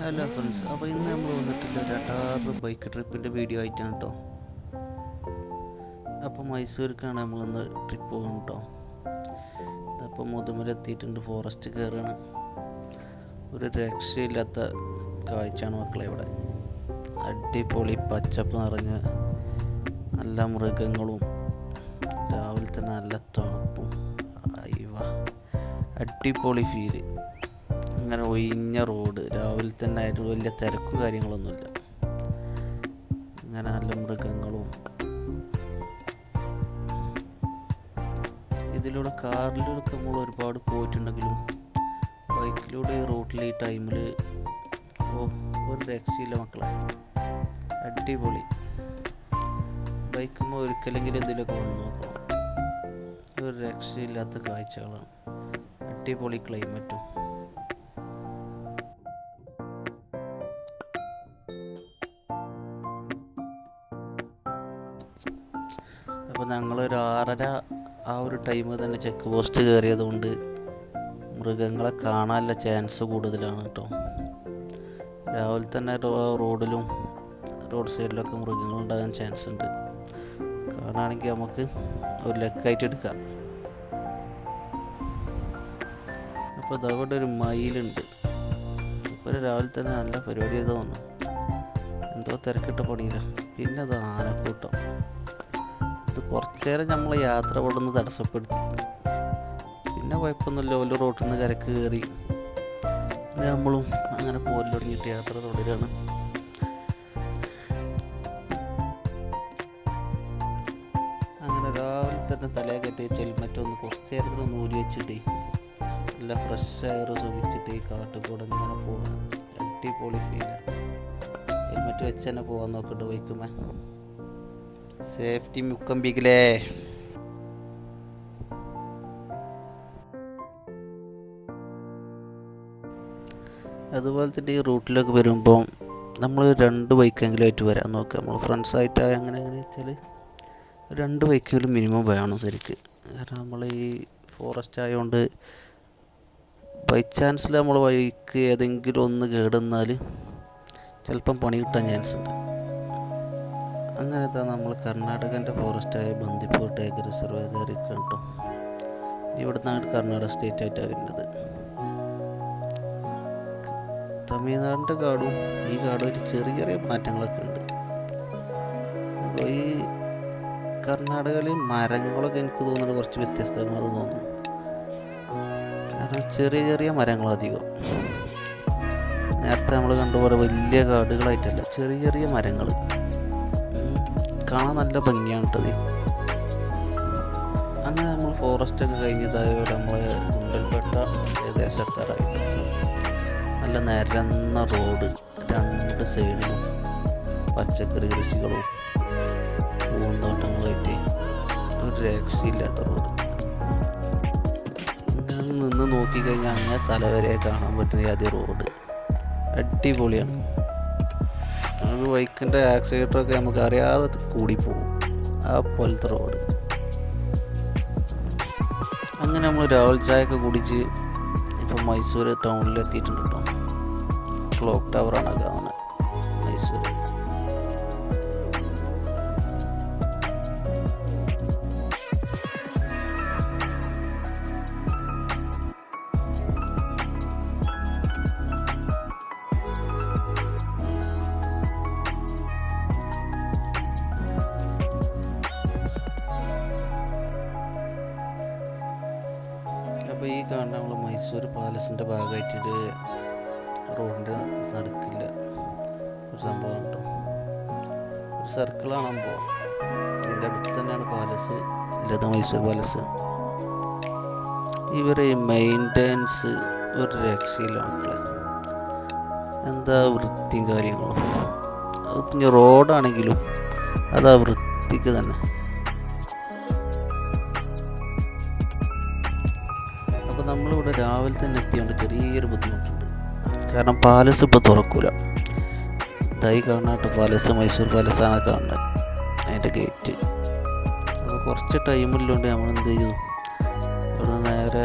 Hello friends, അപ്പോൾ ഇന്ന് നമ്മൾ വന്നിട്ടുള്ള ഒരു അടാറ് ബൈക്ക് ട്രിപ്പിൻ്റെ വീഡിയോ ആയിട്ടാണ് കേട്ടോ. അപ്പോൾ മൈസൂർക്കാണ് നമ്മളിന്ന് ട്രിപ്പ് പോകുന്നത് കേട്ടോ. അപ്പോൾ മുതുമലെത്തിയിട്ടുണ്ട്, ഫോറസ്റ്റ് കയറാണ്. ഒരു രക്ഷയില്ലാത്ത കാഴ്ചയാണ് മക്കളെ ഇവിടെ. അടിപൊളി പച്ചപ്പ് നിറഞ്ഞ നല്ല മൃഗങ്ങളും, രാവിലെ തന്നെ നല്ല തണുപ്പും. അയ്യോ, അടിപൊളി ഫീല്. അങ്ങനെ ഒഴിഞ്ഞ റോഡ്, രാവിലെ തന്നെ ആയിട്ട് വലിയ തിരക്കും കാര്യങ്ങളൊന്നുമില്ല. അങ്ങനെ നല്ല മൃഗങ്ങളും. ഇതിലൂടെ കാറിലൂടെ നമ്മൾ ഒരുപാട് പോയിട്ടുണ്ടെങ്കിലും ബൈക്കിലൂടെ ഈ റോട്ടിൽ ഈ ടൈമിൽ ഒരു രക്ഷയില്ല മക്കളെ. അടിപൊളി. ബൈക്കുമ്പോൾ ഒരിക്കലെങ്കിലും ഇതിലൊക്കെ വന്ന് നോക്കണം. ഒരു രക്ഷയില്ലാത്ത കാഴ്ചകളാണ്, അടിപൊളി ക്ലൈമറ്റും. അപ്പോൾ ഞങ്ങളൊരു 6:30 ആ ഒരു ടൈം തന്നെ ചെക്ക് പോസ്റ്റ് കയറിയത് കൊണ്ട് മൃഗങ്ങളെ കാണാനുള്ള ചാൻസ് കൂടുതലാണ് കേട്ടോ. രാവിലെ തന്നെ റോഡിലും റോഡ് സൈഡിലൊക്കെ മൃഗങ്ങളുണ്ടാകാൻ ചാൻസ് ഉണ്ട്. കാണുകയാണെങ്കിൽ നമുക്ക് ഒരു ലെക്കായിട്ട് എടുക്കാം. അപ്പോൾ അതവിടെ ഒരു മയിലുണ്ട്. ഇപ്പോൾ രാവിലെ തന്നെ നല്ല പരിപാടി ചെയ്ത് തോന്നുന്നു, എന്തോ തിരക്കിട്ട പണിയില്ല. പിന്നെ അത് ആനക്കൂട്ടം. കുറച്ചു നേരം നമ്മളെ യാത്ര ഇവിടെ നിന്ന് തടസ്സപ്പെടുത്തി. പിന്നെ കുഴപ്പമൊന്നുമില്ല, ഓരോ റോട്ടിൽ നിന്ന് കരക്ക് കയറി പിന്നെ നമ്മളും അങ്ങനെ പോലും തുടങ്ങിയിട്ട് യാത്ര തുടരുകയാണ്. അങ്ങനെ രാവിലെ തന്നെ തലയെ കെട്ടി ഹെൽമെറ്റൊന്ന് കുറച്ച് നേരത്തിനൊന്ന് ഊരി വെച്ചിട്ട് നല്ല ഫ്രഷ് എയർ സുഖിച്ചിട്ട് ഈ കാട്ടിൽ കൂടെ ഇങ്ങനെ പോകാൻ അടിപൊളി ഫീലാണ്. ഹെൽമെറ്റ് വെച്ച് തന്നെ പോകാൻ നോക്കിയിട്ട് ബൈക്കുമേ. സേഫ്റ്റി മുക്കമ്പിക്കലേ. അതുപോലെ തന്നെ ഈ റൂട്ടിലൊക്കെ വരുമ്പോൾ നമ്മൾ 2 ബൈക്കെങ്കിലും ആയിട്ട് വരാൻ നോക്കുക. നമ്മൾ ഫ്രണ്ട്സായിട്ട് അങ്ങനെ വെച്ചാൽ 2 ബൈക്കെങ്കിലും മിനിമം വേണം ശരിക്ക്. കാരണം നമ്മൾ ഈ ഫോറസ്റ്റ് ആയതുകൊണ്ട് ബൈ ചാൻസിൽ നമ്മൾ വഴിക്ക് ഏതെങ്കിലും ഒന്ന് കേടുന്നാൽ ചിലപ്പം പണി കിട്ടാൻ ചാൻസ് ഉണ്ട്. അങ്ങനത്തെ നമ്മൾ കർണാടകൻ്റെ ഫോറസ്റ്റായ ബന്ദിപ്പൂർ ടൈഗർ റിസർവ് കയറിയിരിക്കണം കേട്ടോ. ഇവിടെ നിന്നാണ് കർണാടക സ്റ്റേറ്റ് ആയിട്ടാണ് വരുന്നത്. തമിഴ്നാടിൻ്റെ കാടും ഈ കാടും ഒരു ചെറിയ ചെറിയ മാറ്റങ്ങളൊക്കെ ഉണ്ട്. ഈ കർണാടകയിൽ മരങ്ങളൊക്കെ എനിക്ക് തോന്നുന്നത് കുറച്ച് വ്യത്യസ്തമാണെന്ന് തോന്നുന്നു. കാരണം ചെറിയ ചെറിയ മരങ്ങളധികം. നേരത്തെ നമ്മൾ കണ്ടുപോലെ വലിയ കാടുകളായിട്ടല്ല, ചെറിയ ചെറിയ മരങ്ങൾ കാണാൻ നല്ല ഭംഗിയാണ് കേട്ടത്. അങ്ങനെ നമ്മൾ ഫോറസ്റ്റൊക്കെ കഴിഞ്ഞതായതോടെ നമ്മൾ ഗുണ്ടൽപേട്ട ഏകദേശത്താറായിട്ട് നല്ല നിരന്ന റോഡ്, 2 സൈഡിലും പച്ചക്കറി കൃഷികളും പൂന്തോട്ടങ്ങളായിട്ട് ഒരു രക്ഷയില്ലാത്ത റോഡ്. ഇങ്ങനെ നിന്ന് നോക്കിക്കഴിഞ്ഞാൽ അങ്ങനെ തലവരെ കാണാൻ പറ്റുന്ന അതേ റോഡ് അടിപൊളിയാണ്. അത് ബൈക്കിൻ്റെ ആക്സിലേറ്ററൊക്കെ നമുക്ക് അറിയാതെ കൂടിപ്പോകും, ആ പോലത്തെ റോഡ്. അങ്ങനെ നമ്മൾ രാവിലെ ചായയൊക്കെ കുടിച്ച് ഇപ്പം മൈസൂർ ടൗണിലെത്തിയിട്ടുണ്ട് കേട്ടോ. ക്ലോക്ക് ടവറാണ് കാണുന്നത് മൈസൂർ. അപ്പോൾ ഈ കാണുന്ന നമ്മൾ മൈസൂർ പാലസിൻ്റെ ഭാഗമായിട്ട് റോഡിൻ്റെ നടുക്കില്ല ഒരു സംഭവം കേട്ടോ. ഒരു സർക്കിളാണ് സംഭവം. ഇതിൻ്റെ അടുത്ത് തന്നെയാണ് പാലസ് ഉള്ളത്, മൈസൂർ പാലസ്. ഇവരെ മെയിൻ്റെനൻസ് ഒരു രക്ഷയില്ല മക്കളെ. എന്താ വൃത്തിയും കാര്യങ്ങളും. അത് പിന്നെ റോഡാണെങ്കിലും അതാ വൃത്തിക്ക് തന്നെ. അപ്പോൾ നമ്മളിവിടെ രാവിലെ തന്നെ എത്തിയോണ്ട് ചെറിയൊരു ബുദ്ധിമുട്ടുണ്ട്. കാരണം പാലസ് ഇപ്പോൾ തുറക്കൂല. ഇതായി കാണാട്ട് പാലസ്, മൈസൂർ പാലസാണ് കാണുന്നത്, അതിൻ്റെ ഗേറ്റ്. അപ്പോൾ കുറച്ച് ടൈമില്ലോണ്ട് നമ്മൾ എന്ത് ചെയ്തു, ഇവിടെ നേരെ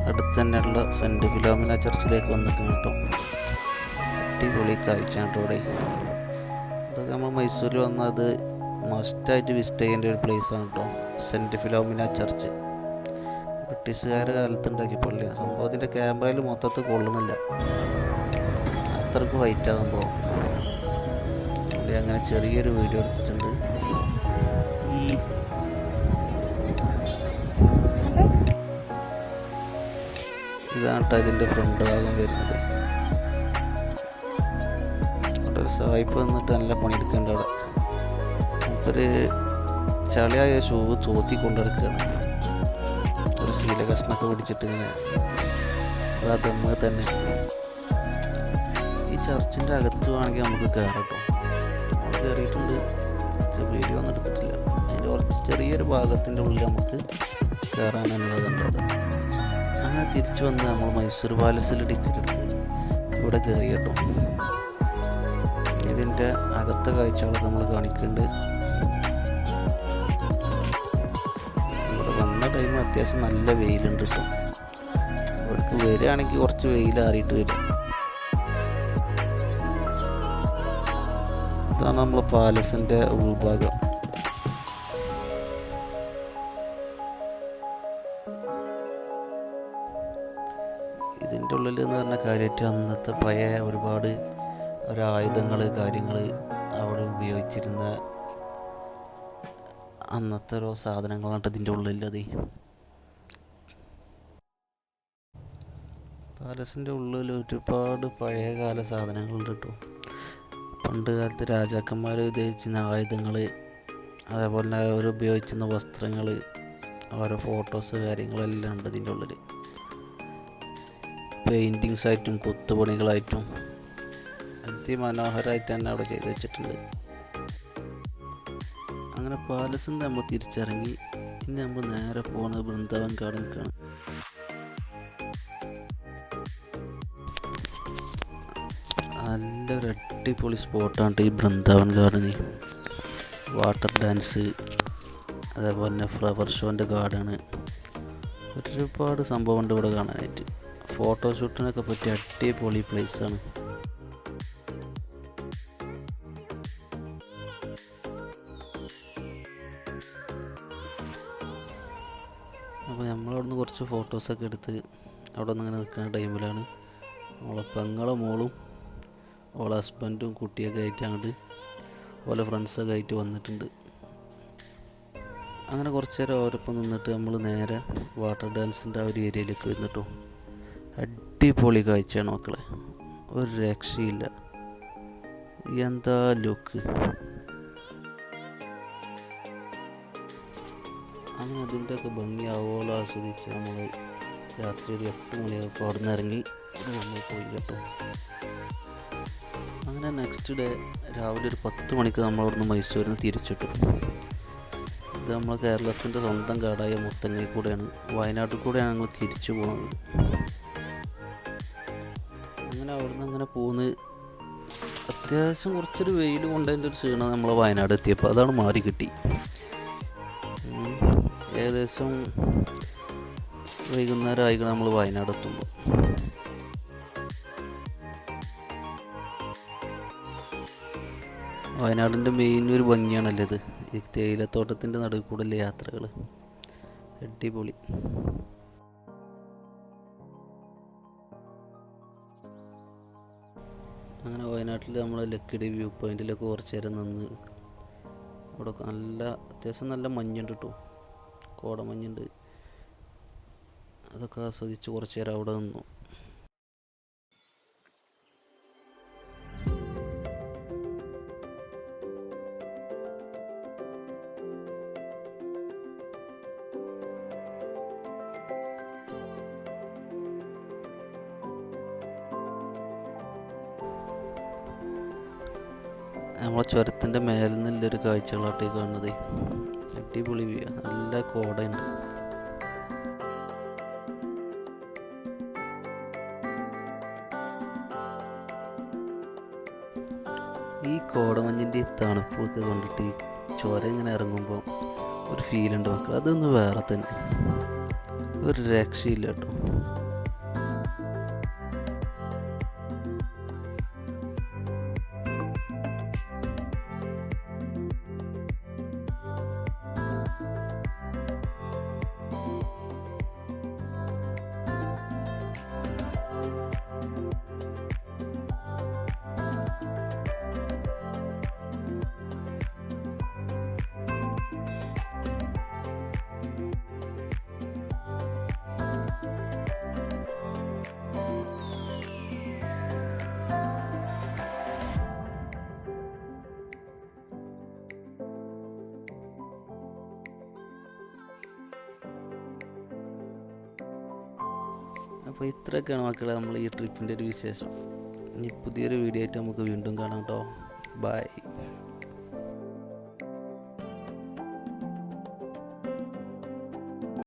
അടുത്ത് തന്നെയുള്ള സെൻറ്റ് ഫിലോമിന ചർച്ചിലേക്ക് വന്നിട്ട് കേട്ടോ. അടിപൊളി കാഴ്ചയാട്ടോടെ. ഇതൊക്കെ നമ്മൾ മൈസൂരിൽ വന്നാൽ അത് മസ്റ്റായിട്ട് വിസിറ്റ് ചെയ്യേണ്ട ഒരു പ്ലേസാണ് കേട്ടോ. Saint Philomena Church. ബ്രിട്ടീഷുകാരുടെ കാലത്തുണ്ടാക്കിയ പള്ളിയാണ്. സംഭവത്തിൻ്റെ ക്യാമറയിൽ മൊത്തത്തിൽ കൊള്ളണില്ല, അത്രക്ക് വൈറ്റാണ് സംഭവം. അങ്ങനെ ചെറിയൊരു വീഡിയോ എടുത്തിട്ടുണ്ട്. ഇതാണ് കേട്ടോ ഇതിൻ്റെ ഫ്രണ്ട് ഭാഗം വരുന്നത്. അവിടെ ഒരു സായിപ്പ് വന്നിട്ട് നല്ല പണിയെടുക്കേണ്ട അവിടെ. ഒരു ചളിയായ ഷൂ തോത്തി കൊണ്ടെടുക്കുകയാണ്. ഒരു ശീല കഷ്ണമൊക്കെ പിടിച്ചിട്ട് ഇങ്ങനെ അതമ്മ തന്നെ. ഈ ചർച്ചിൻ്റെ അകത്ത് വേണമെങ്കിൽ നമുക്ക് കയറാം കേട്ടോ. അവിടെ കയറിയിട്ടുണ്ട്, വീഡിയോ ഒന്നും എടുത്തിട്ടില്ല. അതിൻ്റെ കുറച്ച് ചെറിയൊരു ഭാഗത്തിൻ്റെ ഉള്ളിൽ നമുക്ക് കയറാൻ അനുവാദമുണ്ട് അവിടെ. അങ്ങനെ തിരിച്ചു വന്ന് നമ്മൾ മൈസൂർ പാലസിൽ ടിക്കറ്റ് എടുത്ത് ഇവിടെ കയറി കേട്ടോ. ഇതിൻ്റെ അകത്തെ കാഴ്ചകളൊക്കെ നമ്മൾ കാണിക്കുന്നുണ്ട്. ഇവിടെ വന്ന ടൈം അത്യാവശ്യം നല്ല വെയിലുണ്ട് കേട്ടോ. ഇവിടേക്ക് വരികയാണെങ്കിൽ കുറച്ച് വെയിലാറിയിട്ട് വരും. ഇതാണ് നമ്മളെ പാലസിൻ്റെ ഉൾഭാഗം. ഇതിൻ്റെ ഉള്ളിൽ എന്ന് പറഞ്ഞ കാര്യമായിട്ട് അന്നത്തെ പഴയ ഒരുപാട് ആയുധങ്ങൾ കാര്യങ്ങൾ അവിടെ ഉപയോഗിച്ചിരുന്ന അന്നത്തെ ഓരോ സാധനങ്ങളാണ് ഇതിൻ്റെ ഉള്ളിലത്. പാലസിൻ്റെ ഉള്ളിൽ ഒരുപാട് പഴയകാല സാധനങ്ങളുണ്ട് കേട്ടോ. പണ്ട് കാലത്ത് രാജാക്കന്മാർ ഉപയോഗിച്ചിരുന്ന ആയുധങ്ങൾ, അതേപോലെ അവർ ഉപയോഗിച്ചിരുന്ന വസ്ത്രങ്ങൾ, ഓരോ ഫോട്ടോസ് കാര്യങ്ങളെല്ലാം ഉണ്ട് ഇതിൻ്റെ ഉള്ളിൽ. പെയിൻറ്റിങ്സ് ആയിട്ടും കൊത്തുപണികളായിട്ടും അതിമനോഹരമായിട്ട് തന്നെ അവിടെ ചെയ്ത് വെച്ചിട്ടുണ്ട്. അങ്ങനെ പാലസിൽ നിന്ന് നമ്മൾ തിരിച്ചിറങ്ങി ഇനി നമ്മൾ നേരെ പോകുന്നത് വൃന്ദാവൻ ഗാർഡൻക്കാണ്. നല്ലൊരു അടിപൊളി സ്പോട്ടാണ് ഈ വൃന്ദാവൻ ഗാർഡന്. വാട്ടർ ഡാൻസ്, അതേപോലെ തന്നെ ഫ്ലവർ ഷോൻ്റെ ഗാർഡന്, ഒരുപാട് സംഭവമുണ്ട് ഇവിടെ കാണാനായിട്ട്. ഫോട്ടോഷൂട്ടിനൊക്കെ പറ്റിയ അടിപൊളി പ്ലേസാണ്. അപ്പോൾ നമ്മളവിടുന്ന് കുറച്ച് ഫോട്ടോസൊക്കെ എടുത്ത് അവിടെ നിന്ന് ഇങ്ങനെ നിൽക്കുന്ന ടൈമിലാണ് നമ്മളെ പെങ്ങളെ മോളും ഓളെ ഹസ്ബൻഡും കുട്ടിയൊക്കെ ആയിട്ട് അങ്ങോട്ട് ഓലെ ഫ്രണ്ട്സൊക്കെ ആയിട്ട് വന്നിട്ടുണ്ട്. അങ്ങനെ കുറച്ച് നേരം അവരൊപ്പം നിന്നിട്ട് നമ്മൾ നേരെ വാട്ടർ ഡാൻസിൻ്റെ ആ ഒരു ഏരിയയിലേക്ക് വന്നിട്ടോ. അടിപൊളി കാഴ്ചയാണ് മക്കളെ, ഒരു രക്ഷയില്ല. എന്താ ലുക്ക്. അങ്ങനെ അതിൻ്റെയൊക്കെ ഭംഗിയാവോളം ആസ്വദിച്ച് നമ്മൾ രാത്രി ഒരു 8 മണിയൊക്കെ അവിടെ നിന്ന് ഇറങ്ങി നമ്മൾ പോയി കേട്ടോ. അങ്ങനെ നെക്സ്റ്റ് ഡേ രാവിലെ ഒരു 10 മണിക്ക് നമ്മൾ അവിടുന്ന് മൈസൂരിൽ നിന്ന് തിരിച്ചിട്ടു. ഇത് നമ്മൾ കേരളത്തിൻ്റെ സ്വന്തം കാടായ മുത്തങ്ങയിൽ കൂടെയാണ്, വയനാട്ടിൽ കൂടെയാണ് ഞങ്ങൾ തിരിച്ചു പോകുന്നത്. അങ്ങനെ അവിടുന്ന് അങ്ങനെ പോകുന്ന അത്യാവശ്യം കുറച്ചൊരു വെയിൽ കൊണ്ടതിൻ്റെ ഒരു ക്ഷീണം നമ്മളെ വയനാട് എത്തിയപ്പോൾ അതാണ് മാറി കിട്ടി. ഏകദേശം വൈകുന്നേരം ആയിക്കണം നമ്മൾ വയനാട് എത്തുമ്പോൾ. വയനാടിൻ്റെ മെയിൻ ഒരു ഭംഗിയാണല്ലോ ഇത്. ഈ തേയിലത്തോട്ടത്തിൻ്റെ നടുവിൽ കൂടെയുള്ള യാത്രകൾ അടിപൊളി. അങ്ങനെ വയനാട്ടിൽ നമ്മൾ ലക്കിടി വ്യൂ പോയിൻറ്റിലൊക്കെ കുറച്ച് നേരം നിന്ന് അവിടെ നല്ല അത്യാവശ്യം നല്ല മഞ്ഞുണ്ട് കേട്ടോ, കോടമഞ്ഞുണ്ട്. അതൊക്കെ ആസ്വദിച്ച് കുറച്ച് നേരം അവിടെ നിന്നു. നമ്മളെ ചുരത്തിൻ്റെ മേലിൽ നിന്നുള്ളൊരു കാഴ്ചകളായിട്ട് കാണുന്നത്. അടിപൊളി വ്യൂ, നല്ല കോടയുണ്ട്. ഈ കോടമഞ്ഞിൻ്റെ തണുപ്പൊക്കെ കൊണ്ടിട്ട് ചുരം ഇങ്ങനെ ഇറങ്ങുമ്പോൾ ഒരു ഫീലുണ്ട് നമുക്ക്, അതൊന്ന് വേറെ തന്നെ, ഒരു രക്ഷയില്ല കേട്ടോ. അപ്പോൾ ഇത്രയൊക്കെയാണ് മക്കളെ നമ്മൾ ഈ ട്രിപ്പിൻ്റെ ഒരു വിശേഷം. ഇനി പുതിയൊരു വീഡിയോ ആയിട്ട് നമുക്ക് വീണ്ടും കാണാം കേട്ടോ. ബൈ.